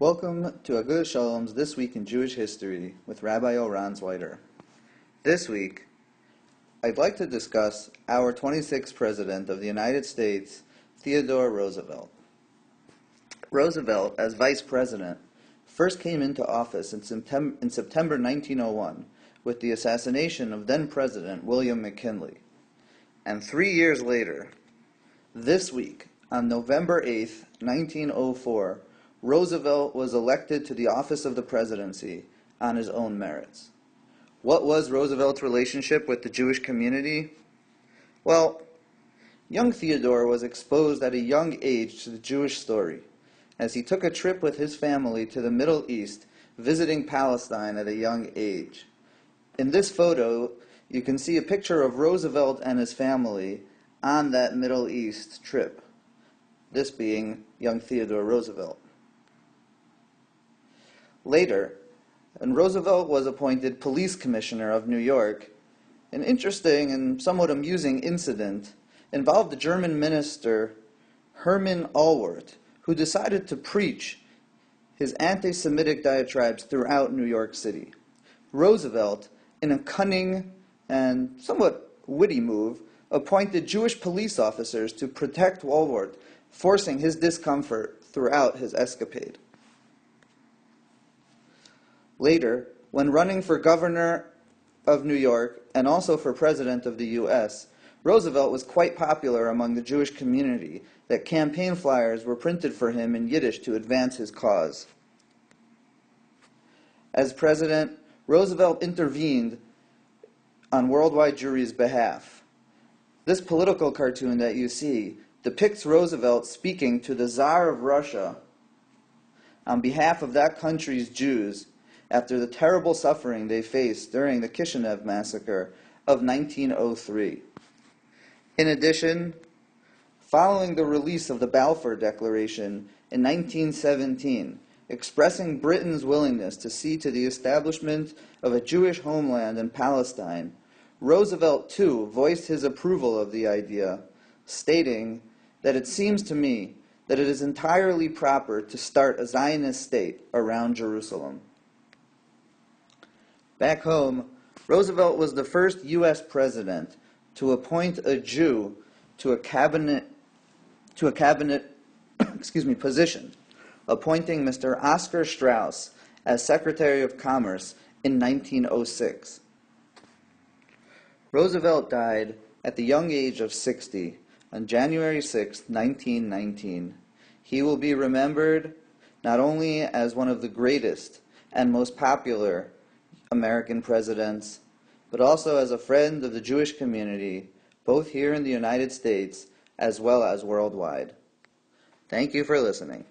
Welcome to Agudah Shalom's This Week in Jewish History with Rabbi Oran Zweiter. This week, I'd like to discuss our 26th President of the United States, Theodore Roosevelt. Roosevelt, as Vice President, first came into office in September 1901 with the assassination of then-President William McKinley. And 3 years later, this week, on November 8th, 1904, Roosevelt was elected to the office of the presidency on his own merits. What was Roosevelt's relationship with the Jewish community? Well, young Theodore was exposed at a young age to the Jewish story, as he took a trip with his family to the Middle East, visiting Palestine at a young age. In this photo, you can see a picture of Roosevelt and his family on that Middle East trip, this being young Theodore Roosevelt. Later, when Roosevelt was appointed police commissioner of New York, an interesting and somewhat amusing incident involved the German minister Hermann Allward, who decided to preach his anti-Semitic diatribes throughout New York City. Roosevelt, in a cunning and somewhat witty move, appointed Jewish police officers to protect Allward, forcing his discomfort throughout his escapade. Later, when running for governor of New York and also for president of the U.S., Roosevelt was quite popular among the Jewish community that campaign flyers were printed for him in Yiddish to advance his cause. As president, Roosevelt intervened on worldwide Jewry's behalf. This political cartoon that you see depicts Roosevelt speaking to the Tsar of Russia on behalf of that country's Jews after the terrible suffering they faced during the Kishinev massacre of 1903. In addition, following the release of the Balfour Declaration in 1917, expressing Britain's willingness to see to the establishment of a Jewish homeland in Palestine, Roosevelt too voiced his approval of the idea, stating that it seems to me that it is entirely proper to start a Zionist state around Jerusalem. Back home, Roosevelt was the first U.S. president to appoint a Jew to a cabinet position, appointing Mr. Oscar Straus as Secretary of Commerce in 1906. Roosevelt died at the young age of 60 on January 6, 1919. He will be remembered not only as one of the greatest and most popular American presidents, but also as a friend of the Jewish community, both here in the United States as well as worldwide. Thank you for listening.